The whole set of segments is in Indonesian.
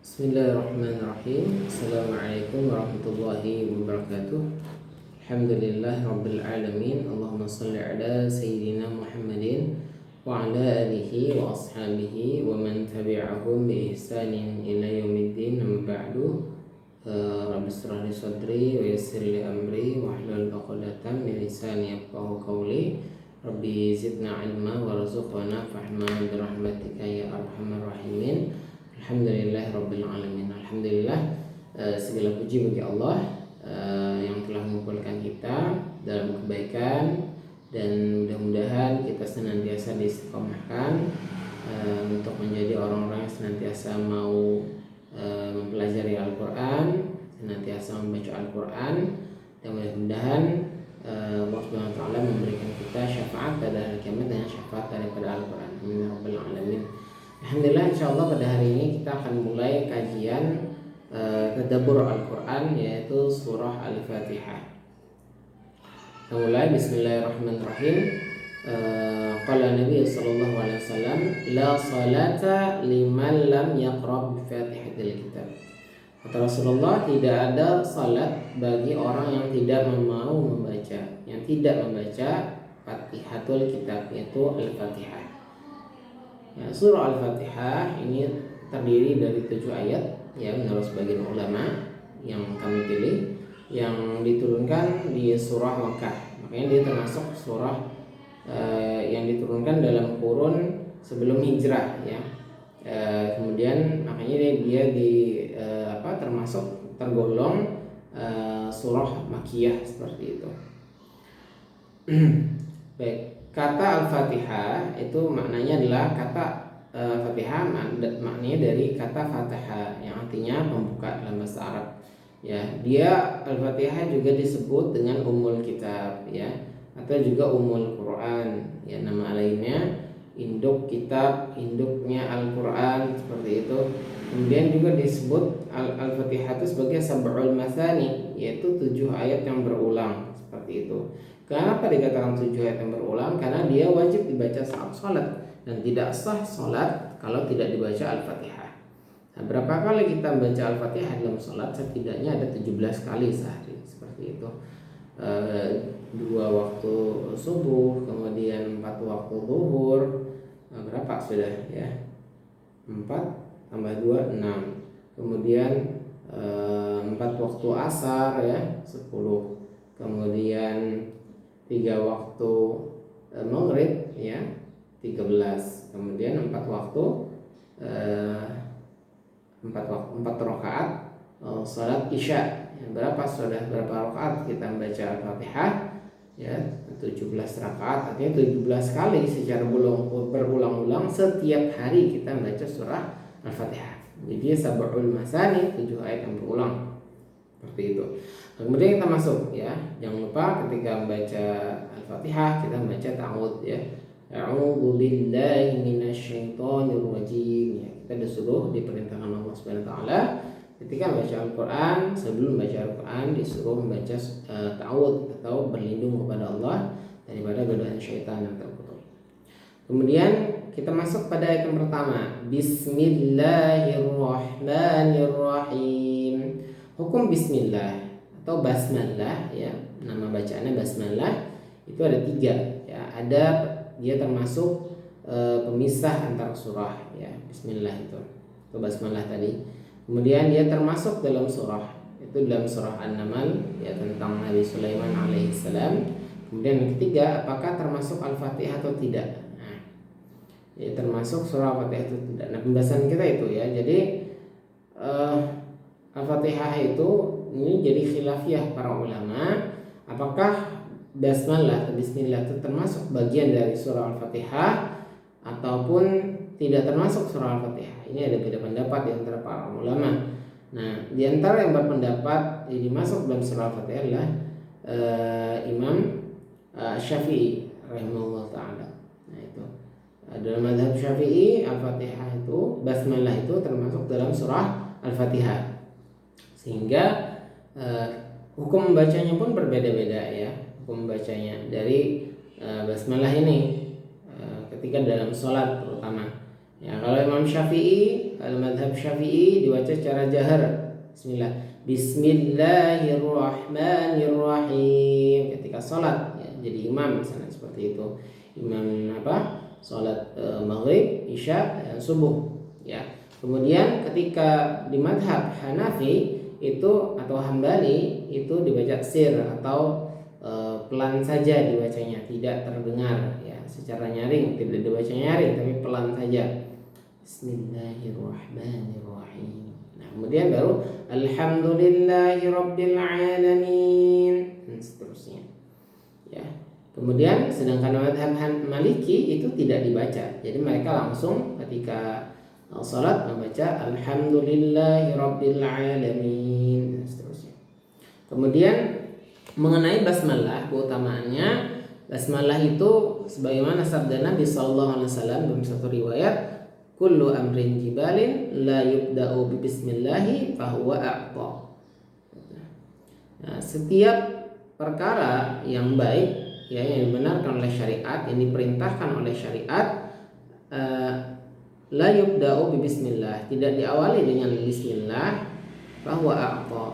Bismillahirrahmanirrahim. Assalamualaikum warahmatullahi wabarakatuh. Alhamdulillah rabbil alamin. Allahumma shalli ala sayyidina Muhammadin wa ala alihi wa ashabihi wa man tabi'ahum bi ihsanin ila yaumiddin. Amma ba'du. Rabbi shrah li sadri wa yassir li amri wa hlul 'uqdatam min lisani yafqahu qawli. Rabbi zidna ilma warzuqna fahma bi rahmatika ya arhamar rahimin. Alhamdulillah rabbil alamin. Alhamdulillah, segala puji bagi Allah yang telah mengumpulkan kita dalam kebaikan, dan mudah-mudahan kita senantiasa diistiqomahkan untuk menjadi orang-orang yang senantiasa mau mempelajari Al-Quran, senantiasa membaca Al-Quran, dan mudah-mudahan Allah Subhanahu wa taala memberikan kita syafaat pada hari kiamat dengan syafaat daripada Al-Quran. Amin ya rabbal alamin. Alhamdulillah, insyaallah pada hari ini kita akan mulai kajian tadabbur Al-Quran, yaitu surah Al-Fatihah. Kita mulai. Bismillahirrahmanirrahim. Qala Nabi sallallahu alaihi wasallam, la salata liman lam yaqra bi Fatihatil kitab. Kata Rasulullah, tidak ada salat bagi orang yang tidak mau membaca, yang tidak membaca Fatihatul kitab, yaitu Al-Fatihah. Ya, surah Al-Fatihah ini terdiri dari 7 ayat, ya, menurut sebagian ulama yang kami pilih, yang diturunkan di surah Makkah. Makanya dia termasuk surah yang diturunkan dalam kurun sebelum hijrah, ya. Kemudian makanya dia termasuk tergolong surah Makkiyah seperti itu. Baik. Kata Al-Fatihah itu maknanya adalah kata Fatihah maknanya dari kata Fatihah yang artinya pembuka dalam bahasa Arab. Ya, dia Al-Fatihah juga disebut dengan Ummul Kitab, ya, atau juga Ummul Quran. Ya, nama lainnya induk kitab, induknya Al-Quran, seperti itu. Kemudian juga disebut Al-Fatihah itu sebagai Sab'ul Matsani, yaitu 7 ayat yang berulang, seperti itu. Kenapa dikatakan 7 ayat yang berulang? Karena dia wajib dibaca saat sholat, dan tidak sah sholat kalau tidak dibaca Al-Fatihah. Nah, berapa kali kita membaca Al-Fatihah dalam sholat? Setidaknya ada 17 kali sehari, seperti itu. 2 waktu subuh, kemudian 4 waktu zuhur. Berapa sudah, ya? 4 tambah 2, 6. Kemudian 4 waktu asar, ya, 10. Kemudian 3 waktu maghrib, ya, 13. Kemudian 4 waktu 4 rakaat salat isya. Berapa rakaat kita membaca Al-Fatihah? Ya, 17 rakaat, artinya 17 kali secara berulang-ulang setiap hari kita membaca surah Al-Fatihah. Jadi Sab'ul Matsani, 7 ayat yang berulang, seperti itu. Kemudian kita masuk, ya, jangan lupa ketika membaca Al-Fatihah kita membaca ta'awudz, ya. A'udzu billahi minasyaitonir rajim. Ya, kita disuruh, diperintahkan Allah Subhanahu wa taala ketika membaca Al-Qur'an, sebelum membaca Al-Qur'an disuruh membaca ta'awudz atau berlindung kepada Allah daripada godaan syaitan yang terkutuk. Kemudian kita masuk pada ayat yang pertama. Bismillahirrahmanirrahim. Hukum bismillah atau basmalah, ya, nama bacaannya basmalah, itu ada 3, ya. Dia termasuk pemisah antar surah, ya, bismillah itu basmalah tadi. Kemudian dia termasuk dalam surah, itu dalam surah An-Naml, ya, tentang Nabi Sulaiman alaihissalam. Kemudian yang ketiga, apakah termasuk Al-Fatihah atau tidak? Nah, ya, termasuk surah Al-Fatihah atau tidak. Nah, pembahasan kita itu, ya. Jadi Al-Fatihah itu ini jadi khilafiyah para ulama, apakah basmalah atau bismillah itu termasuk bagian dari surah Al-Fatihah ataupun tidak termasuk surah Al-Fatihah. Ini ada beda pendapat di antara para ulama. Nah, di antara yang berpendapat ini masuk dalam surah Al-Fatihah adalah Imam Syafi'i rahimahullah taala. Nah, itu dalam mazhab Syafi'i Al-Fatihah itu, basmalah itu termasuk dalam surah Al-Fatihah. Sehingga hukum membacanya pun berbeda-beda, ya. Hukum membacanya dari basmalah ini ketika dalam sholat terutama, ya. Kalau Imam Syafi'i al-madhab Syafi'i dibaca secara jahar. Bismillahirrahmanirrahim ketika sholat ya, jadi imam misalnya seperti itu, imam sholat maghrib, isya, dan subuh ya. Kemudian ketika di madhab Hanafi itu atau Hambali itu dibaca sir atau pelan saja dibacanya, tidak terdengar ya, secara nyaring, tidak dibaca nyaring tapi pelan saja. Bismillahirrahmanirrahim. Nah, kemudian baru alhamdulillahirabbil alamin dan seterusnya. Ya. Kemudian sedangkan madhab Maliki itu tidak dibaca. Jadi mereka langsung ketika salat membaca alhamdulillahirabbil alamin dan seterusnya. Kemudian mengenai basmalah, keutamaannya basmalah itu sebagaimana sabda Nabi sallallahu alaihi wasallam dalam satu riwayat, kullu amrin jibalin la yubda'u bi bismillahi fahuwa a'ta. Nah, setiap perkara yang baik ya, yang dibenarkan oleh syariat, yang diperintahkan oleh syariat, la yubda'u bi bismillah, tidak diawali dengan bismillah, fahuwa a'ta,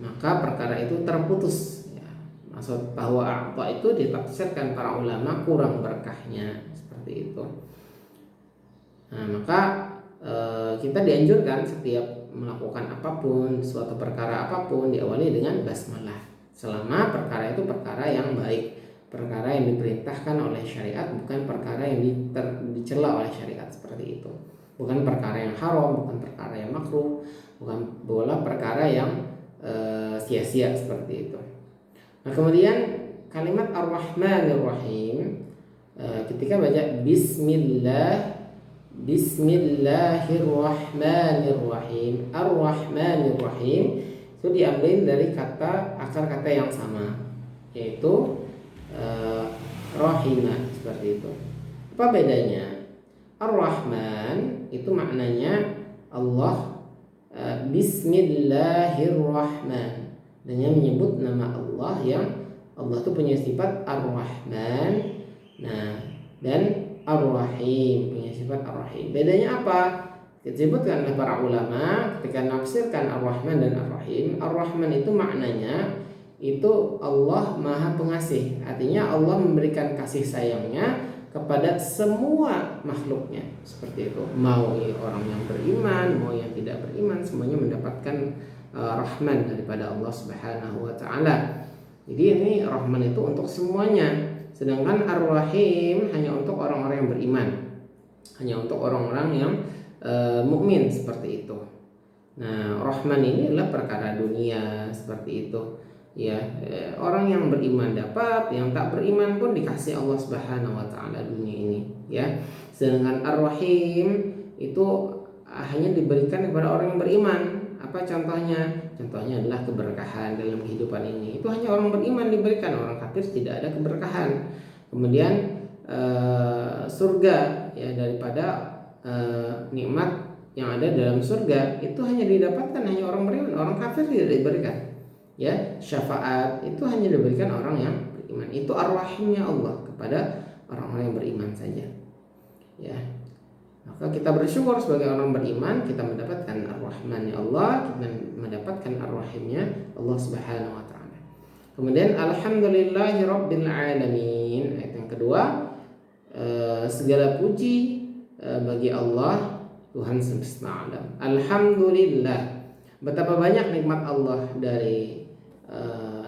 maka perkara itu terputus. Maksud bahwa a'ta itu ditafsirkan para ulama kurang berkahnya seperti itu. Nah, maka kita dianjurkan setiap melakukan apapun, suatu perkara apapun diawali dengan basmalah selama perkara itu perkara yang baik, perkara yang diperintahkan oleh syariat, bukan perkara yang dicela oleh syariat seperti itu, bukan perkara yang haram, bukan perkara yang makruh, bukan bola perkara yang sia-sia seperti itu. Nah, kemudian kalimat Ar-Rahmanir-Rahim ketika baca Bismillahirrahmanirrahim, Ar-Rahmanir-Rahim itu diambil dari akar kata yang sama, yaitu rahimah seperti itu. Apa bedanya? Ar-Rahman itu maknanya Allah, Bismillahirrahman, dengan menyebut nama Allah yang Allah itu punya sifat Ar-Rahman, nah, dan Ar-Rahim punya sifat Ar-Rahim. Bedanya apa? Disebutkan oleh para ulama ketika nafsirkan Ar-Rahman dan Ar-Rahim. Ar-Rahman itu maknanya itu Allah Maha Pengasih, artinya Allah memberikan kasih sayangnya kepada semua makhluknya seperti itu. Mau orang yang beriman, mau yang tidak beriman, semuanya mendapatkan rahman daripada Allah Subhanahu wa taala. Jadi ini rahman itu untuk semuanya. Sedangkan Ar-Rahim hanya untuk orang-orang yang beriman. Hanya untuk orang-orang yang mukmin seperti itu. Nah, rahman ini adalah perkara dunia seperti itu. Ya, orang yang beriman dapat, yang tak beriman pun dikasih Allah Subhanahu wa taala dunia ini, ya. Sedangkan Ar-Rahim itu hanya diberikan kepada orang yang beriman. Apa contohnya? Contohnya adalah keberkahan dalam kehidupan ini. Itu hanya orang beriman diberikan, orang kafir tidak ada keberkahan. Kemudian surga, ya, daripada nikmat yang ada dalam surga itu hanya didapatkan hanya orang beriman, orang kafir tidak diberikan. Ya, syafaat itu hanya diberikan orang yang beriman. Itu ar-rahimnya Allah kepada orang-orang yang beriman saja. Ya. Maka kita bersyukur sebagai orang beriman, kita mendapatkan ar-rahmannya Allah, kita mendapatkan ar-rahimnya Allah Subhanahu wa taala. Kemudian alhamdulillahirabbil alamin. Ayat yang kedua, segala puji bagi Allah Tuhan semesta alam. Alhamdulillah. Betapa banyak nikmat Allah dari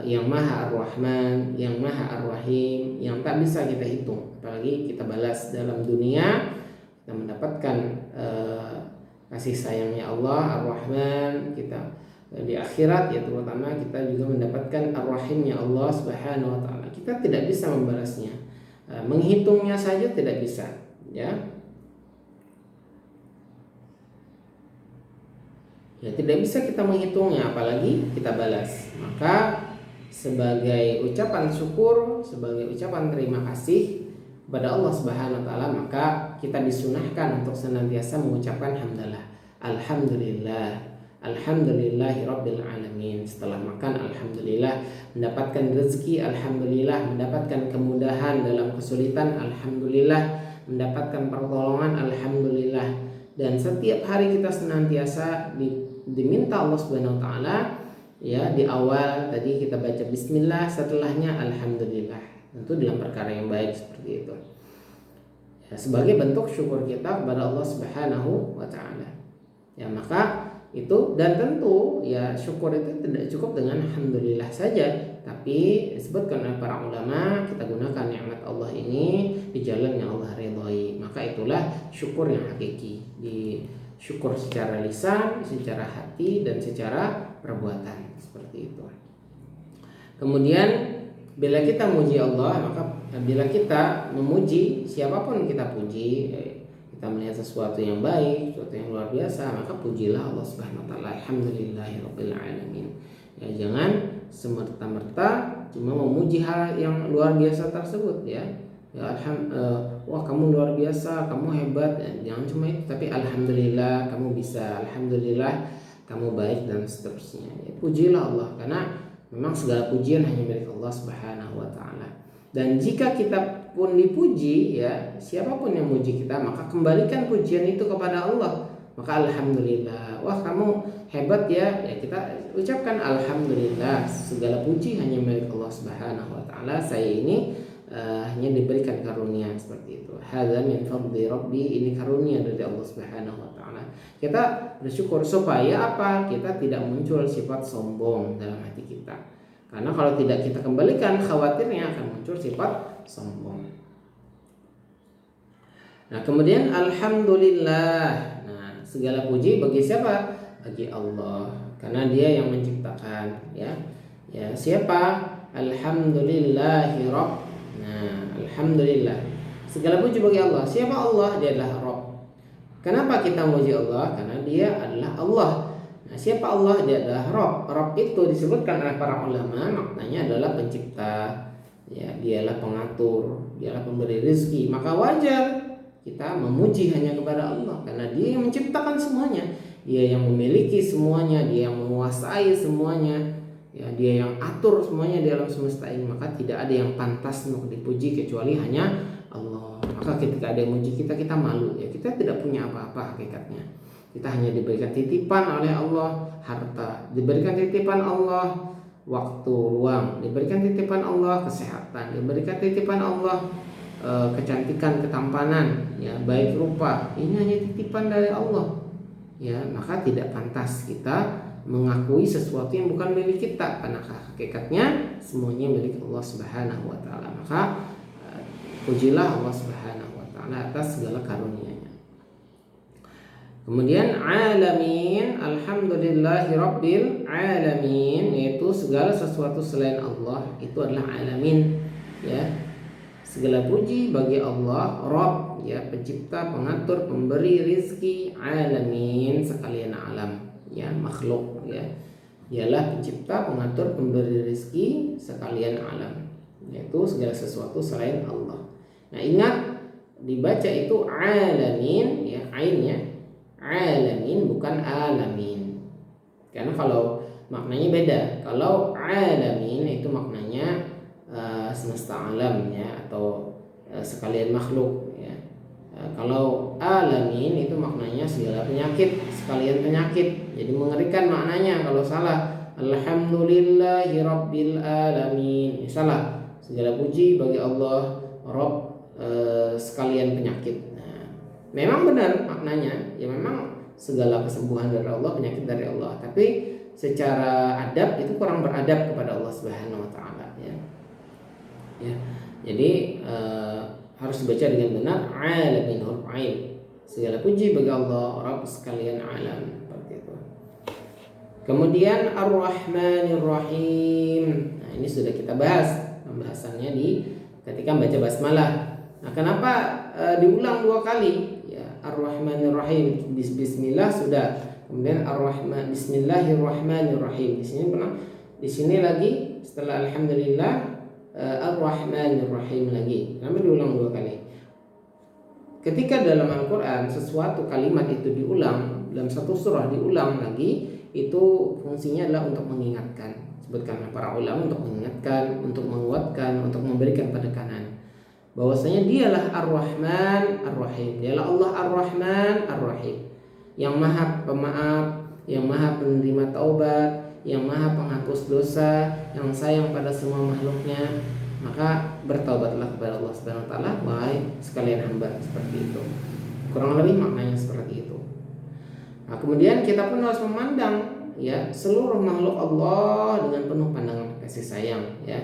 yang Maha Ar-Rahman, yang Maha Ar-Rahim, yang tak bisa kita hitung. Apalagi kita balas dalam dunia, kita mendapatkan kasih sayangnya Allah Ar-Rahman, kita di akhirat ya terutama kita juga mendapatkan Ar-Rahimnya Allah Subhanahu wa taala. Kita tidak bisa membalasnya, menghitungnya saja tidak bisa, ya. Ya, tidak bisa kita menghitungnya apalagi kita balas. Maka sebagai ucapan syukur, sebagai ucapan terima kasih kepada Allah Subhanahu wa taala, maka kita disunahkan untuk senantiasa mengucapkan hamdalah. Alhamdulillah. Alhamdulillahirabbil alamin. Setelah makan alhamdulillah, mendapatkan rezeki alhamdulillah, mendapatkan kemudahan dalam kesulitan alhamdulillah, mendapatkan pertolongan alhamdulillah. dan setiap hari kita senantiasa diminta Allah Subhanahu wa taala ya, di awal tadi kita baca bismillah, setelahnya alhamdulillah. Tentu dalam perkara yang baik seperti itu. Ya, sebagai bentuk syukur kita kepada Allah Subhanahu wa taala. Ya, maka itu, dan tentu ya syukur itu tidak cukup dengan alhamdulillah saja, tapi disebutkan oleh para ulama kita gunakan nikmat Allah ini di jalan yang Allah ridhai. Maka itulah syukur yang hakiki, di syukur secara lisan, secara hati, dan secara perbuatan seperti itu. Kemudian bila kita memuji Allah, maka bila kita memuji siapapun kita puji, kita melihat sesuatu yang baik, sesuatu yang luar biasa, maka pujilah Allah Subhanahu wa taala. Alhamdulillahirabbil alamin. Ya, jangan semerta-merta cuma memuji hal yang luar biasa tersebut ya. Ya wah kamu luar biasa, kamu hebat. Ya, jangan cuma itu, tapi alhamdulillah kamu bisa, alhamdulillah kamu baik, dan seterusnya. Ya, pujilah Allah, karena memang segala pujian hanya milik Allah Subhanahu wa taala. Dan jika kita pun dipuji ya, siapapun yang memuji kita, maka kembalikan pujian itu kepada Allah. Maka alhamdulillah, wah kamu hebat ya, ya kita ucapkan alhamdulillah, segala puji hanya milik Allah Subhanahu wa taala. Saya ini hanya diberikan karunia seperti itu. Hadza min fadli rabbi, ini karunia dari Allah Subhanahu wa taala. Kita bersyukur supaya apa? Kita tidak muncul sifat sombong dalam hati kita. Karena kalau tidak kita kembalikan, khawatirnya akan muncul sifat sombong. Nah, kemudian alhamdulillah. Nah, segala puji bagi siapa? Bagi Allah. Karena Dia yang menciptakan, ya. Ya, siapa? Alhamdulillahi rabb. Nah, alhamdulillah. Segala puji bagi Allah. Siapa Allah? Dia adalah Rabb. Kenapa kita memuji Allah? Karena Dia adalah Allah. Nah, siapa Allah? Dia adalah Rabb. Rabb itu disebutkan oleh para ulama, maknanya adalah pencipta. Ya, Dialah pengatur, Dialah pemberi rezeki. Maka wajar kita memuji hanya kepada Allah, karena Dia yang menciptakan semuanya, Dia yang memiliki semuanya, Dia yang menguasai semuanya. Ya, Dia yang atur semuanya di alam semesta ini. Maka tidak ada yang pantas untuk dipuji kecuali hanya Allah. Maka ketika ada yang memuji kita, kita malu ya. Kita tidak punya apa-apa hakikatnya. Kita hanya diberikan titipan oleh Allah harta, diberikan titipan Allah waktu luang, diberikan titipan Allah kesehatan, diberikan titipan Allah kecantikan, ketampanan, ya baik rupa. Ini hanya titipan dari Allah. Ya, maka tidak pantas kita mengakui sesuatu yang bukan milik kita, karena hakikatnya semuanya milik Allah Subhanahu wa taala. Maka pujilah Allah Subhanahu wa taala atas segala karunia-Nya. Kemudian alamin, alhamdulillahi rabbil alamin, yaitu segala sesuatu selain Allah itu adalah alamin, ya. Segala puji bagi Allah Rabb, ya, pencipta, pengatur, pemberi rizki, alamin, sekalian alam, ya, makhluk, ya. Dialah pencipta, pengatur, pemberi rizki, sekalian alam, yaitu segala sesuatu selain Allah. Nah, ingat dibaca itu alamin, ya, ainnya alamin bukan alamin. Karena kalau maknanya beda. Kalau alamin itu maknanya semesta alam, ya, atau sekalian makhluk, ya. Kalau alamin itu maknanya segala penyakit, sekalian penyakit. Jadi mengerikan maknanya kalau salah. Alhamdulillahi rabbil alamin, salah. Segala puji bagi Allah Rabb sekalian penyakit. Nah, memang benar maknanya, ya memang segala kesembuhan dari Allah, penyakit dari Allah. Tapi secara adab itu kurang beradab kepada Allah Subhanahu wa taala, ya. Ya. Jadi harus dibaca dengan benar alamin, huruf ain. Segala puji bagi Allah Rabb sekalian alam, seperti itu. Kemudian Ar-Rahmanir Rahim. Nah, ini sudah kita bahas pembahasannya di ketika baca basmalah. Nah, kenapa diulang dua kali? Ya, Ar-Rahmanir Rahim, bismillah sudah. Kemudian Ar-Rahman, Bismillahirrahmanirrahim. Di sini lagi setelah alhamdulillah Ar-Rahmanir Rahim lagi. Kenapa diulang dua kali? Ketika dalam Al-Quran sesuatu kalimat itu diulang dalam satu surah, diulang lagi, itu fungsinya adalah untuk mengingatkan. Sebutkan para ulama, untuk mengingatkan, untuk menguatkan, untuk memberikan penekanan bahwasanya Dialah Ar-Rahman Ar-Rahim. Dialah Allah Ar-Rahman Ar-Rahim. yang maha pemaaf, yang maha penerima taubat, yang maha penghapus dosa, yang sayang pada semua makhluknya. Maka bertaubatlah kepada Allah Subhanahu wa taala, wahai sekalian hamba, seperti itu. Kurang lebih maknanya seperti itu. Nah, kemudian kita pun harus memandang ya seluruh makhluk Allah dengan penuh pandangan kasih sayang ya.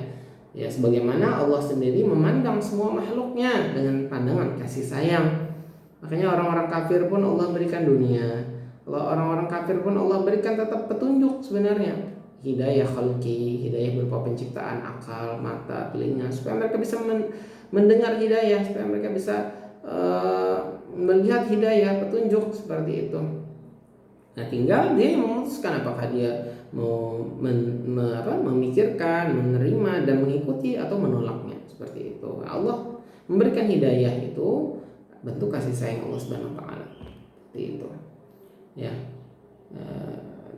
Ya sebagaimana Allah sendiri memandang semua makhluknya dengan pandangan kasih sayang. Makanya orang-orang kafir pun Allah berikan dunia. Kalau orang-orang kafir pun Allah berikan tetap petunjuk sebenarnya. Hidayah khalqi, hidayah berupa penciptaan akal, mata, telinga, supaya mereka bisa mendengar hidayah, supaya mereka bisa melihat hidayah, petunjuk seperti itu. Nah tinggal dia yang memutuskan apakah dia mau memikirkan, menerima dan mengikuti atau menolaknya, seperti itu. Allah memberikan hidayah itu bentuk kasih sayang Allah Subhanahu wa taala. Seperti itu. Ya.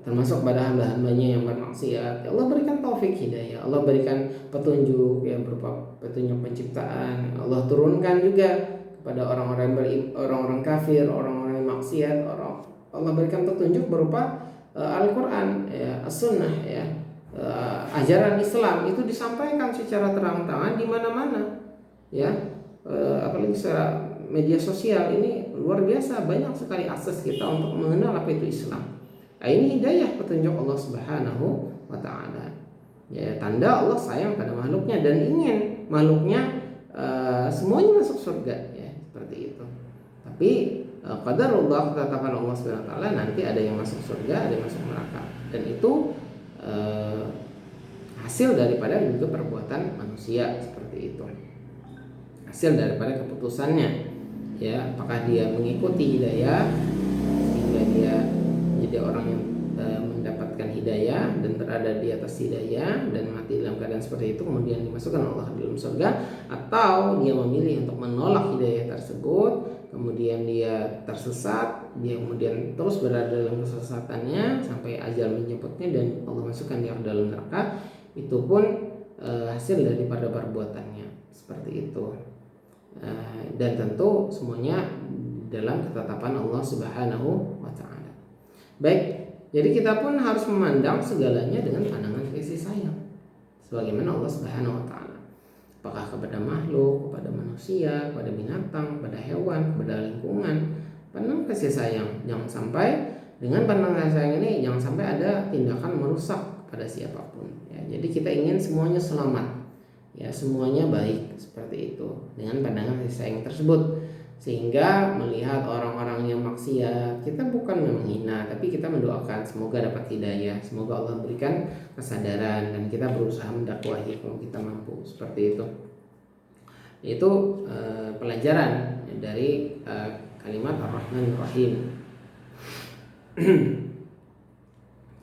Termasuk pada hamba-hambanya yang bermaksiat, ya Allah berikan taufik hidayah, Allah berikan petunjuk yang berupa petunjuk penciptaan, Allah turunkan juga kepada orang-orang kafir, orang-orang yang maksiat, Allah berikan petunjuk berupa Al-Quran, ya, As-Sunnah, ya, ajaran Islam itu disampaikan secara terang-terangan di mana-mana, ya, apalagi secara media sosial ini luar biasa banyak sekali akses kita untuk mengenal apa itu Islam. Nah, ini hidayah petunjuk Allah Subhanahu wa taala. Ya, tanda Allah sayang pada makhluknya dan ingin makhluknya semuanya masuk surga, ya, seperti itu. Tapi qadarullah, ketetapan Allah Subhanahu wa taala, nanti ada yang masuk surga, ada yang masuk neraka. Dan itu hasil daripada juga perbuatan manusia, seperti itu. Hasil daripada keputusannya. Ya, apakah dia mengikuti hidayah sehingga dia jadi orang yang mendapatkan hidayah dan berada di atas hidayah dan mati dalam keadaan seperti itu, kemudian dimasukkan Allah ke dalam surga, atau dia memilih untuk menolak hidayah tersebut, kemudian dia tersesat, dia kemudian terus berada dalam kesesatannya sampai ajal menjemputnya dan Allah masukkan dia ke dalam neraka. Itu pun hasil daripada perbuatannya, seperti itu. Dan tentu semuanya dalam ketetapan Allah Subhanahu wa taala. Baik, jadi kita pun harus memandang segalanya dengan pandangan kasih sayang sebagaimana Allah Subhanahu wa taala. Apakah kepada makhluk, kepada manusia, kepada binatang, kepada hewan, kepada lingkungan, pandang kasih sayang. Jangan sampai dengan pandangan kasih sayang ini jangan sampai ada tindakan merusak pada siapapun, ya. Jadi kita ingin semuanya selamat, ya, semuanya baik, seperti itu dengan pandangan kasih sayang tersebut. Sehingga melihat orang-orang yang maksiat, kita bukan menghina, tapi kita mendoakan semoga dapat hidayah, semoga Allah berikan kesadaran, dan kita berusaha mendakwahi kalau kita mampu, seperti itu. Itu pelajaran dari kalimat Ar-Rahman Ar-Rahim.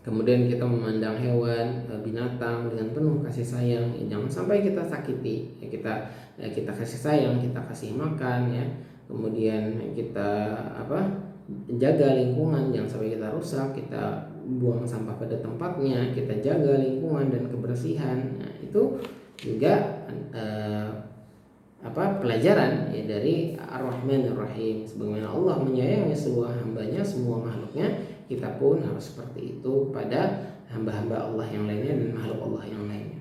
Kemudian kita memandang hewan, binatang dengan penuh kasih sayang, ya, jangan sampai kita sakiti, ya, kita kasih sayang, kita kasih makan, ya. Kemudian kita jaga lingkungan, jangan sampai kita rusak, kita buang sampah pada tempatnya, kita jaga lingkungan dan kebersihan. Nah, itu juga pelajaran, ya, dari Ar-Rahman Ar-Rahim. Sebagaimana Allah menyayangi sebuah hambanya, semua makhluknya, kita pun harus seperti itu kepada hamba-hamba Allah yang lainnya dan makhluk Allah yang lainnya.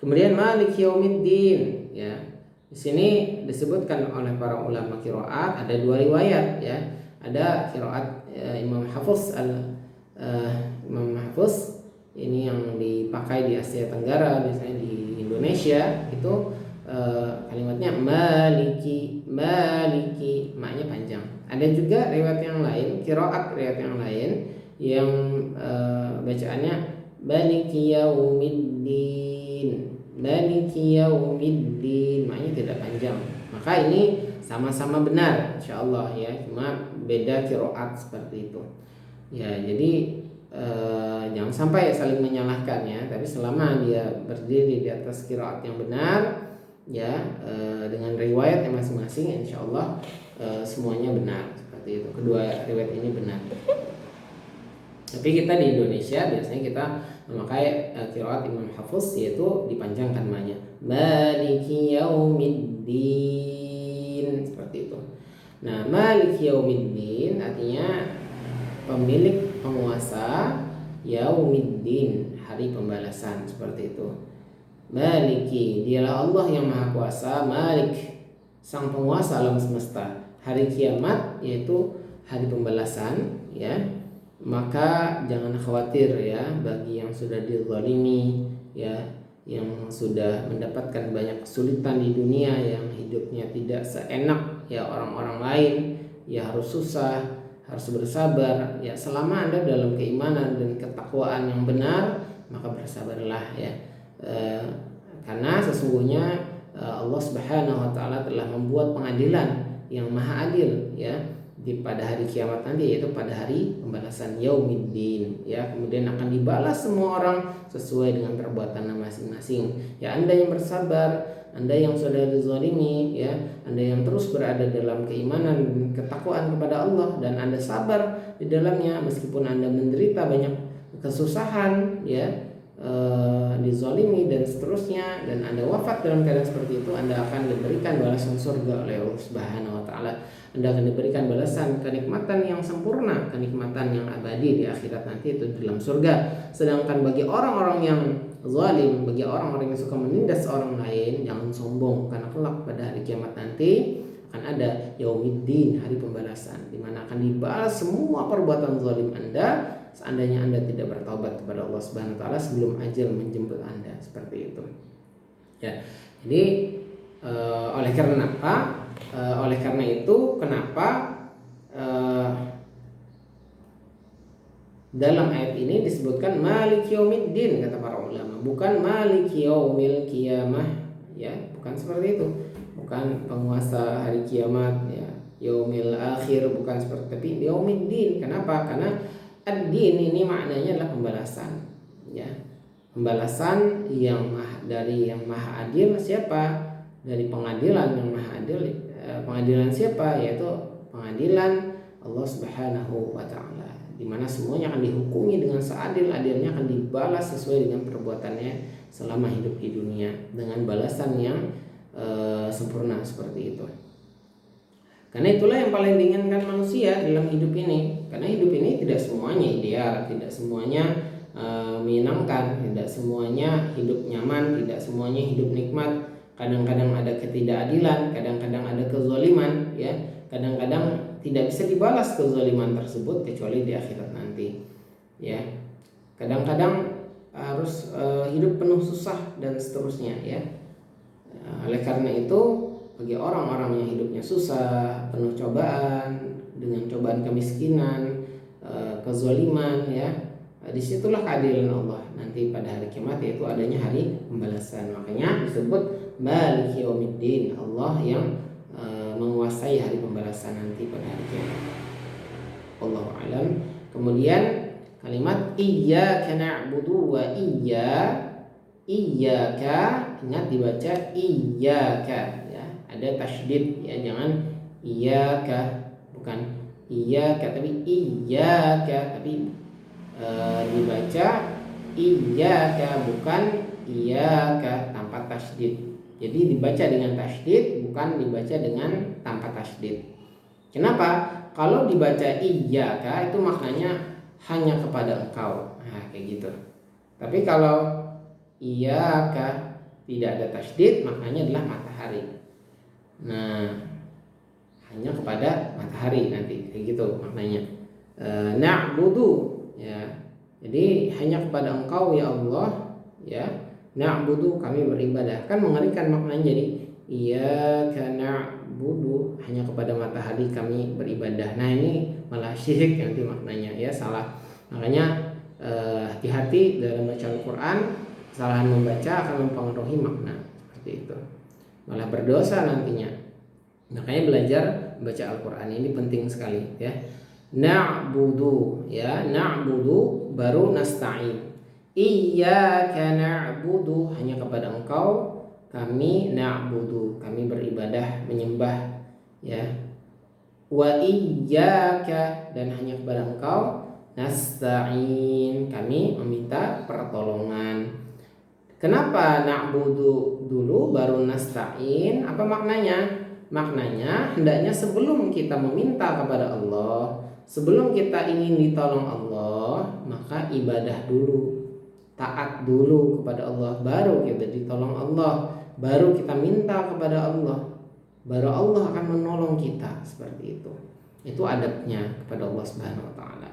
Kemudian Malik Yaumiddin, ya. Di sini disebutkan oleh para ulama qiraat ada dua riwayat, ya. Ada qiraat Imam Hafiz Imam Hafiz ini yang dipakai di Asia Tenggara, biasanya di Indonesia itu kalimatnya maliki, maknanya panjang. Ada juga riwayat yang lain, qiraat riwayat yang lain yang bacaannya maliki yaumiddin, maknanya tidak panjang. Maka ini sama-sama benar insyaallah, ya, cuma beda qiraat seperti itu. Ya, jadi jangan sampai saling menyalahkan, ya, tapi selama dia berdiri di atas qiraat yang benar, ya, dengan riwayat yang masing-masing, insyaallah semuanya benar, seperti itu. Kedua riwayat ini benar. Tapi kita di Indonesia biasanya kita memakai qiraat Imam Hafiz, yaitu dipanjangkan maknanya Maliki Yaumiddin, seperti itu. Nah, Maliki Yaumiddin artinya pemilik penguasa yaumiddin, hari pembalasan, seperti itu. Maliki, dialah Allah yang maha kuasa. Malik, sang penguasa alam semesta. Hari kiamat yaitu hari pembalasan, ya. Maka jangan khawatir ya bagi yang sudah dizalimi, ya, yang sudah mendapatkan banyak kesulitan di dunia, yang hidupnya tidak seenak ya orang-orang lain, ya harus susah, harus bersabar. Ya, selama Anda dalam keimanan dan ketakwaan yang benar, maka bersabarlah ya. Karena sesungguhnya Allah Subhanahu wa taala telah membuat pengadilan yang maha adil ya pada hari kiamat nanti, yaitu pada hari pembalasan yaumiddin ya. Kemudian akan dibalas semua orang sesuai dengan perbuatan masing-masing. Ya, Anda yang bersabar, Anda yang sudah dizalimi ya, Anda yang terus berada dalam keimanan dan ketakwaan kepada Allah, dan Anda sabar di dalamnya meskipun Anda menderita banyak kesusahan ya, dizalimi dan seterusnya, dan Anda wafat dalam keadaan seperti itu, Anda akan diberikan balasan surga oleh Allah Subhanahu wa taala. Anda akan diberikan balasan kenikmatan yang sempurna, kenikmatan yang abadi di akhirat nanti, itu dalam surga. Sedangkan bagi orang-orang yang zalim, bagi orang-orang yang suka menindas orang lain, jangan sombong, karena kelak pada hari kiamat nanti akan ada yaumiddin, hari pembalasan, di mana akan dibalas semua perbuatan zalim Anda seandainya Anda tidak bertaubat kepada Allah Subhanahu wa taala sebelum ajal menjemput Anda, seperti itu. Ya. Jadi oleh karena apa? Oleh karena itu kenapa dalam ayat ini disebutkan Maliki Yaumiddin, kata para ulama, bukan Maliki Yaumil Qiyamah ya, bukan seperti itu. Bukan penguasa hari kiamat ya, Yaumil Akhir, bukan seperti, tapi Yaumiddin. Kenapa? Karena ad-din ini maknanya adalah pembalasan ya. Pembalasan yang dari yang maha adil. Siapa? Dari pengadilan yang maha adil. Pengadilan siapa? Yaitu pengadilan Allah Subhanahu wa taala, di mana semuanya akan dihukumi dengan seadil-adilnya, akan dibalas sesuai dengan perbuatannya selama hidup di dunia dengan balasan yang sempurna, seperti itu. Karena itulah yang paling diinginkan manusia dalam hidup ini. Karena hidup ini tidak semuanya ideal, tidak semuanya menyenangkan, tidak semuanya hidup nyaman, tidak semuanya hidup nikmat. Kadang-kadang ada ketidakadilan, kadang-kadang ada kezaliman ya. Kadang-kadang tidak bisa dibalas kezaliman tersebut kecuali di akhirat nanti. Ya. Kadang-kadang harus hidup penuh susah dan seterusnya ya. Oleh karena itu, bagi orang-orang yang hidupnya susah, penuh cobaan, dengan cobaan kemiskinan, kezaliman ya, disitulah keadilan Allah nanti pada hari kiamat, yaitu adanya hari pembalasan. Makanya disebut Maliki Yaumiddin, Allah yang menguasai hari pembalasan nanti pada hari kiamat. Allahu a'lam. Kemudian kalimat iyyaka na'budu wa iyyaka, ingat dibaca iyyaka ya, ada tasydid ya, jangan iyyaka, bukan iyyaka tapi iyyaka, tapi dibaca iyyaka bukan iyyaka tanpa tasydid. Jadi dibaca dengan tasydid, bukan dibaca dengan tanpa tasydid. Kenapa? Kalau dibaca iyyaka itu maknanya hanya kepada engkau, nah kayak gitu. Tapi kalau iyyaka tidak ada tasydid, maknanya adalah matahari. Nah, hanya kepada matahari nanti, kayak gitu maknanya. Na'budu ya. Jadi hanya kepada engkau ya Allah ya. Na'budu, kami beribadah. Kan mengerikan maknanya. Jadi iyyaka na'budu, hanya kepada matahari kami beribadah. Nah, ini malah syirik nanti maknanya ya, salah. Makanya hati-hati dalam bacaan Quran. Kesalahan membaca akan mempengaruhi makna, seperti itu. Malah berdosa nantinya. Makanya belajar membaca Al-Quran ini penting sekali ya. Na'budu ya, na'budu baru nasta'in. Iyyaka na'budu, hanya kepada engkau kami na'budu, kami beribadah, menyembah ya. Wa iyyaka, dan hanya kepada engkau nasta'in, kami meminta pertolongan. Kenapa na'budu dulu baru nasta'in? Apa maknanya? Maknanya hendaknya sebelum kita meminta kepada Allah, Sebelum kita ingin ditolong Allah, maka ibadah dulu, taat dulu kepada Allah, baru kita ditolong Allah, baru kita minta kepada Allah, baru Allah akan menolong kita. Seperti itu. Itu adabnya kepada Allah Subhanahu wa taala.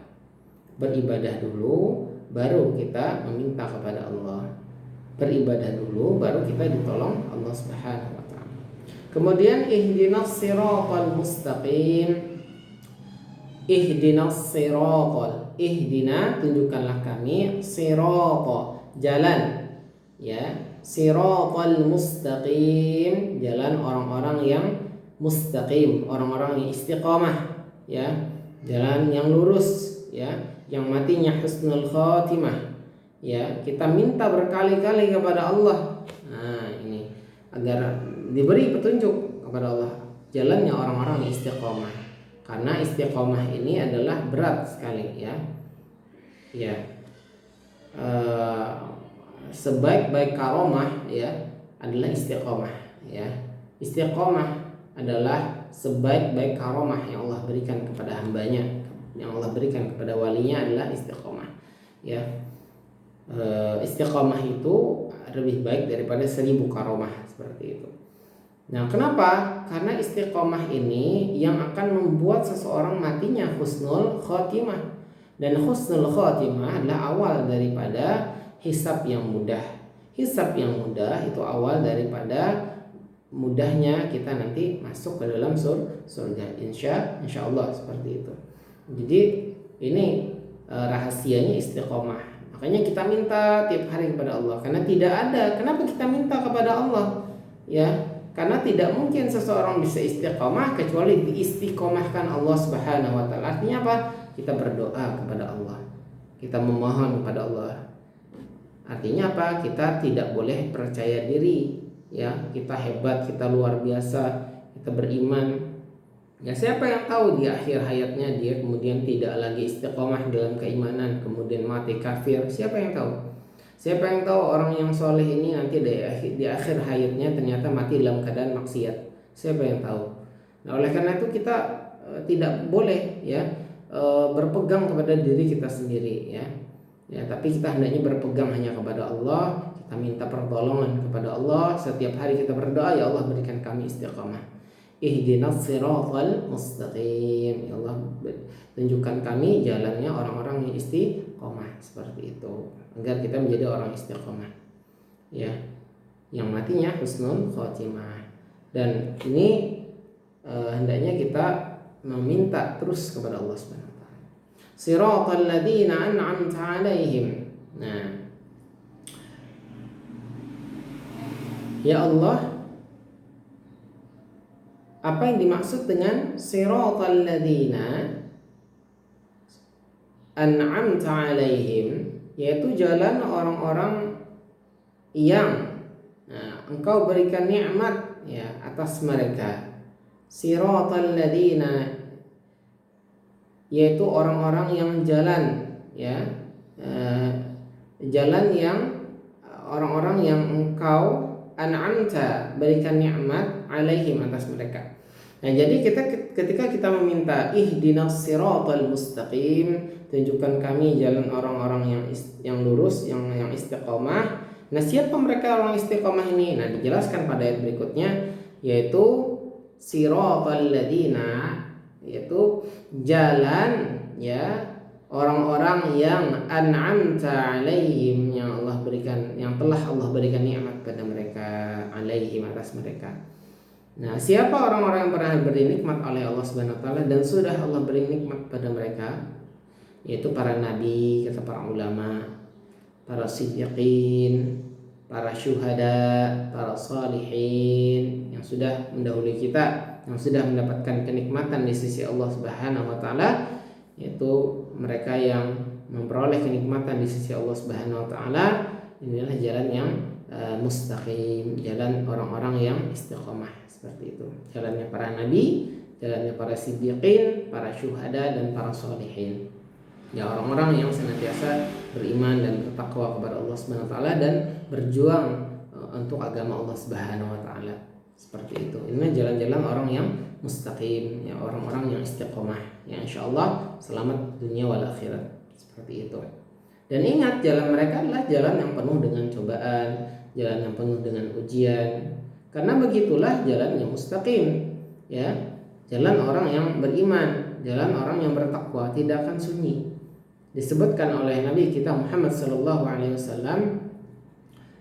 Beribadah dulu, baru kita meminta kepada Allah. Beribadah dulu, baru kita ditolong Allah Subhanahu wa taala. Kemudian ihdinas siratal mustaqim. Ihdinas siratal. Ihdina, tunjukkanlah kami, sirata, jalan. Ya, siratal mustaqim, jalan orang-orang yang mustaqim, orang-orang yang istiqamah, ya, jalan yang lurus, ya, yang matinya husnul khatimah. Ya, kita minta berkali-kali kepada Allah. Nah, ini agar diberi petunjuk kepada Allah jalannya orang-orang yang istiqamah. Karena istiqamah ini adalah berat sekali, ya. Ya. Sebaik-baik karomah, ya, adalah istiqamah, ya. Istiqamah adalah sebaik-baik karomah yang Allah berikan kepada hambanya, yang Allah berikan kepada walinya adalah istiqamah, ya. Istiqamah itu lebih baik daripada 1000 karomah, seperti itu. Nah, kenapa? Karena istiqomah ini yang akan membuat seseorang matinya husnul khotimah. Dan husnul khotimah adalah awal daripada hisab yang mudah. Hisab yang mudah itu awal daripada mudahnya kita nanti masuk ke dalam surga. Insya Allah seperti itu. Jadi ini rahasianya istiqomah. Makanya kita minta tiap hari kepada Allah. Karena tidak ada. Kenapa kita minta kepada Allah? Ya. Karena tidak mungkin seseorang bisa istiqomah kecuali diistiqomahkan Allah Subhanahu wa taala. Artinya apa? Kita berdoa kepada Allah. Kita memohon kepada Allah. Artinya apa? Kita tidak boleh percaya diri, ya. Kita hebat, kita luar biasa, kita beriman. Ya, siapa yang tahu di akhir hayatnya dia kemudian tidak lagi istiqomah dalam keimanan, kemudian mati kafir? Siapa yang tahu? Siapa yang tahu orang yang soleh ini nanti di akhir hayatnya ternyata mati dalam keadaan maksiat? Siapa yang tahu? Nah, oleh karena itu kita tidak boleh, ya, berpegang kepada diri kita sendiri, ya. Ya, tapi kita hendaknya berpegang hanya kepada Allah. Kita minta pertolongan kepada Allah. Setiap hari kita berdoa, ya Allah berikan kami istiqamah. Ihdinas siratal mustaqim. Ya Allah, tunjukkan kami jalannya orang-orang yang istiqomah, seperti itu, agar kita menjadi orang istiqomah, ya, yang matinya husnul khotimah. Dan ini hendaknya kita meminta terus kepada Allah Subhanahu wa taala. Siratal ladzina an'amta 'alaihim. Nah, ya Allah, apa yang dimaksud dengan siratal ladzina an'amta 'alaihim? Yaitu jalan orang-orang yang engkau berikan nikmat, ya, atas mereka. Siratal ladzina, yaitu orang-orang yang jalan, ya, jalan yang orang-orang yang engkau an'amta berikan nikmat 'alaihim atas mereka. Nah, jadi ketika kita meminta ihdinas siratal mustaqim, tunjukkan kami jalan orang-orang yang lurus, yang istiqomah. Nah, siapa mereka orang istiqomah ini? Nah, dijelaskan pada ayat berikutnya, yaitu siratal ladzina, yaitu jalan, ya, orang-orang yang an'amta 'alaihim, yang Allah berikan, yang telah Allah berikan nikmat pada mereka, 'alaihim atas mereka. Nah, siapa orang-orang yang pernah diberi nikmat oleh Allah Subhanahu wa taala dan sudah Allah beri nikmat pada mereka? Yaitu para nabi, kata para ulama, para siddiqin, para syuhada, para salihin yang sudah mendahului kita, yang sudah mendapatkan kenikmatan di sisi Allah Subhanahu wa taala, yaitu mereka yang memperoleh kenikmatan di sisi Allah Subhanahu wa taala. Inilah jalan yang mustaqim, jalan orang-orang yang istiqomah, seperti itu. Jalannya para nabi, jalannya para siddiqin, para syuhada, dan para sholihin. Ya, orang-orang yang senantiasa beriman dan bertakwa kepada Allah Subhanahu wa taala dan berjuang untuk agama Allah Subhanahu wa taala. Seperti itu. Ini jalan-jalan orang yang mustaqim, ya, orang-orang yang istiqomah, ya insyaallah selamat dunia wal akhirat. Seperti itu. Dan ingat, jalan mereka adalah jalan yang penuh dengan cobaan, jalan yang penuh dengan ujian. Karena begitulah jalan yang mustaqim, ya. Jalan orang yang beriman, jalan orang yang bertakwa, tidak akan sunyi. Disebutkan oleh Nabi kita Muhammad sallallahu alaihi wasallam,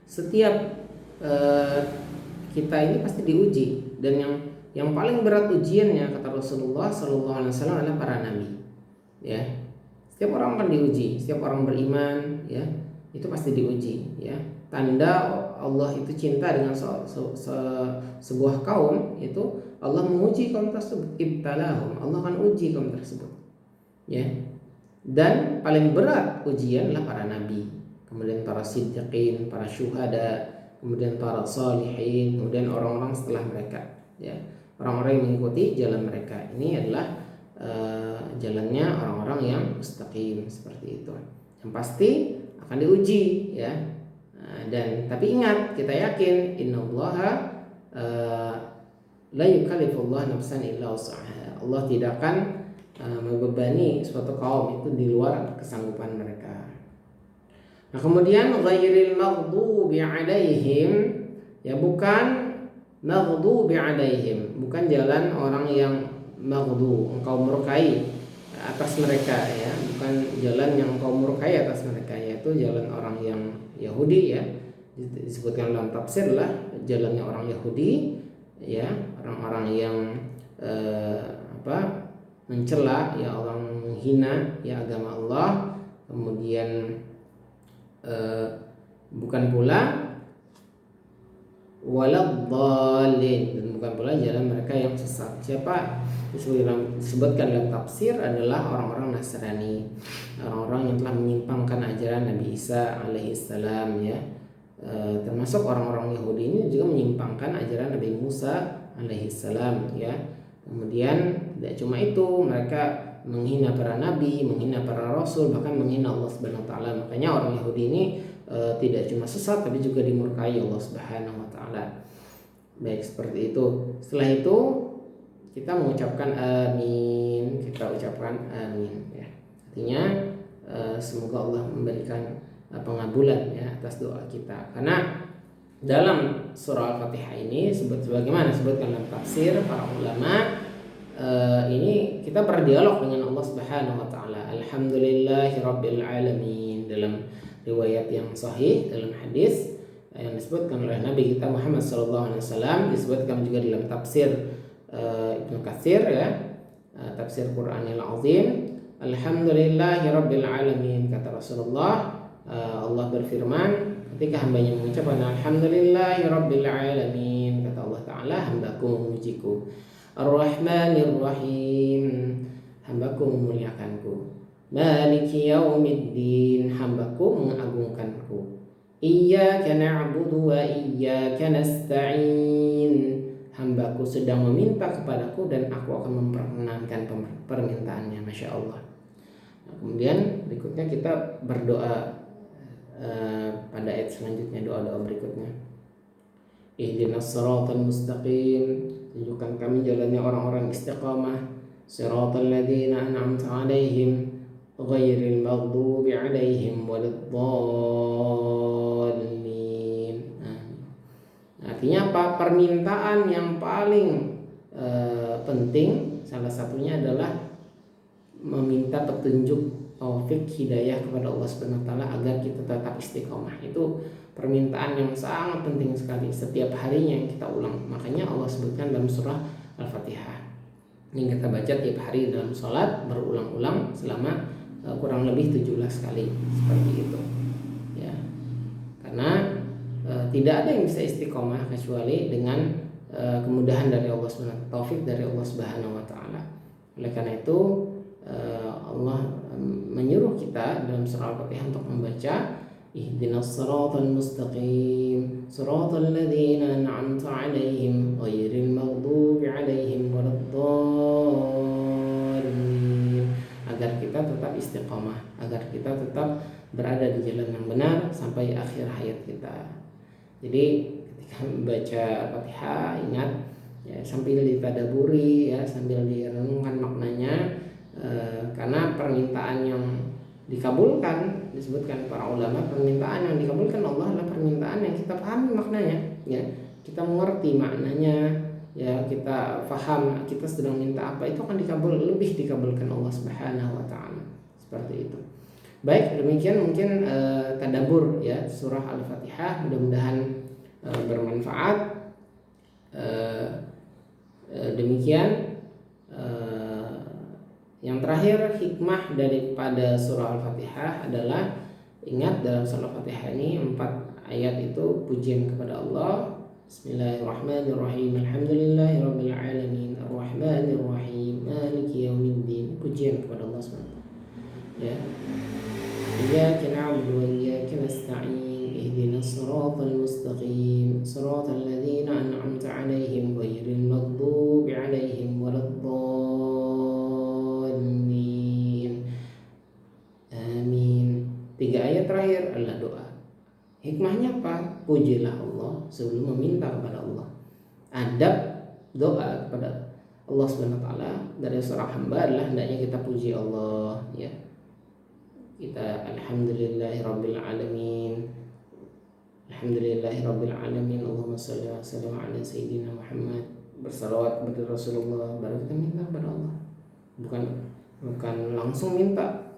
setiap kita ini pasti diuji, dan yang paling berat ujiannya kata Rasulullah sallallahu alaihi wasallam adalah para nabi. Ya. Setiap orang akan diuji, setiap orang beriman, ya, itu pasti diuji, ya. Tanda Allah itu cinta dengan sebuah kaum, itu Allah menguji kaum tersebut, ibtalahum, Allah akan uji kaum tersebut, ya. Dan paling berat ujian adalah para nabi, kemudian para siddiqin, para syuhada, kemudian para salihin, kemudian orang-orang setelah mereka, ya. Orang-orang yang mengikuti jalan mereka. Ini adalah jalannya orang-orang yang mustaqim, seperti itu. Yang pasti akan diuji, ya. Dan tapi ingat, kita yakin innallaha la yukallifullahu nafsan illa wus'aha. Allah tidak akan membebani suatu kaum itu di luar kesanggupan mereka. Nah, kemudian ghairil maghdubi alaihim, ya, bukan maghdubi alaihim, bukan jalan orang yang maghdu, engkau murkai atas mereka, ya, bukan jalan yang engkau murkai atas mereka, yaitu jalan orang yang Yahudi, ya. Disebutkan dalam tafsir lah jalannya orang Yahudi, ya, orang-orang yang mencela, ya, orang menghina, ya, agama Allah. Kemudian bukan pula waladhdallin, dan bukan pula jalan mereka yang sesat. Siapa disebutkan dalam tafsir adalah orang-orang Nasrani, orang-orang yang telah menyimpangkan ajaran Nabi Isa alaihissalam, ya. Termasuk orang-orang Yahudi ini juga menyimpangkan ajaran Nabi Musa alaihissalam, ya. Kemudian tidak cuma itu, mereka menghina para nabi, menghina para rasul, bahkan menghina Allah Subhanahu wa taala. Makanya orang Yahudi ini tidak cuma sesat, tapi juga dimurkai Allah Subhanahu wa taala. Baik, seperti itu. Setelah itu kita mengucapkan amin, ya. Artinya semoga Allah memberikan pengabulan, ya, atas doa kita. Karena dalam surah Al-Fatihah ini sebagaimana disebutkan dalam tafsir para ulama, ini kita berdialog dengan Allah Subhanahu wa taala. Alhamdulillahirabbil alamin, dalam riwayat yang sahih, dalam hadis yang disebutkan oleh Nabi kita Muhammad sallallahu alaihi wasallam, disebutkan juga dalam tafsir Ibnu Katsir, ya, tafsir Qur'anil Azim. Alhamdulillahirabbil alamin, kata Rasulullah, Allah berfirman ketika hambanya mengucapkan alhamdulillahirabbil alamin, kata Allah taala, hambaku memujiku. Ar-Rahmanir Rahim, hambaku memuliakanku. Maliki yaumiddin, hambaku mengagungkanku. Iyyaka na'budu wa iyyaka nasta'in, hambaku sedang meminta kepadaku dan aku akan memperkenankan permintaannya. Masya Allah. Nah, kemudian berikutnya kita berdoa pada ayat selanjutnya, doa-doa berikutnya. Ihdinas siratal mustaqim, tunjukkan kami jalannya orang-orang istiqamah. Siratal ladzina an'amta 'alaihim ghairil maghdubi 'alaihim waladdallin. Nah, artinya apa? Permintaan yang paling penting salah satunya adalah meminta petunjuk, taufik, hidayah kepada Allah Subhanahu wa taala agar kita tetap istiqomah. Itu permintaan yang sangat penting sekali setiap harinya yang kita ulang. Makanya Allah sebutkan dalam surah Al-Fatihah. Ini kita baca tiap hari dalam sholat, berulang-ulang selama kurang lebih 17 kali, seperti itu, ya. Karena tidak ada yang bisa istiqomah kecuali dengan kemudahan dari Allah Subhanahu wa taala, taufik dari Allah Subhanahu wa taala. Oleh karena itu Allah menyuruh kita dalam surah Al-Fatihah untuk membaca ihdinas siratal mustaqim siratal ladzina an'amta 'alaihim ghairil maghdubi 'alaihim waladdallin, agar kita tetap istiqamah, agar kita tetap berada di jalan yang benar sampai akhir hayat kita. Jadi ketika baca Al-Fatihah ingat ya, sambil ditadaburi ya, sambil direnungkan maknanya, karena permintaan yang dikabulkan, disebutkan para ulama, permintaan yang dikabulkan Allah adalah permintaan yang kita pahami maknanya ya, kita mengerti maknanya ya, kita paham kita sedang minta apa, itu akan lebih dikabulkan Allah Subhanahu wa taala. Seperti itu. Baik, demikian mungkin tadabbur ya surah Al-Fatihah, mudah-mudahan bermanfaat. Demikian yang terakhir, hikmah daripada surah Al-Fatihah adalah, ingat dalam surah Al-Fatihah ini 4 ayat itu pujian kepada Allah. Bismillahirrahmanirrahim. Alhamdulillahirabbil alamin. Arrahmanirrahim. Maliki yaumiddin. Pujian kepada Allah SWT. Ya. Iyyaka na'budu wa iyyaka nasta'in. Ihdinas siratal mustaqim. Siratal ladzina an'amta 'alaihim ghairil maghdubi 'alaihim waladdallin. Amin. 3 ayat terakhir adalah doa. Hikmahnya apa? Pujilah Allah sebelum meminta kepada Allah. Adab doa kepada Allah Subhanahu wa taala dari seorang hamba adalah hendaknya kita puji Allah ya. Kita alhamdulillahirabbil alamin. Alhamdulillahirabbil alamin. Allahumma shalli wa sallim ala sayyidina Muhammad. Bersalawat kepada Rasulullah, baru kita minta kepada Allah. Bukan langsung minta,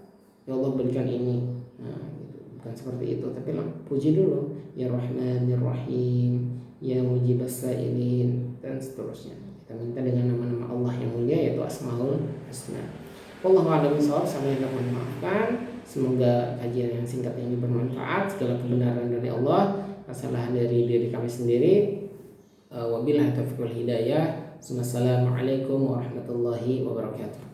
ya Allah berikan ini. Nah, gitu. Bukan seperti itu, tapi puji dulu. Ya Rahman, Ya Rahim, Ya Mujibas Sa'ilin, dan seterusnya. Kita minta dengan nama-nama Allah yang mulia, yaitu Asmaul Husna. Wallahu a'lam bishawab. Sampai dapat memaafkan. Semoga kajian yang singkat ini bermanfaat. Segala kebenaran dari Allah, kesalahan dari diri kami sendiri. Wabillahi taufiq wal hidayah. Wassalamualaikum warahmatullahi wabarakatuh.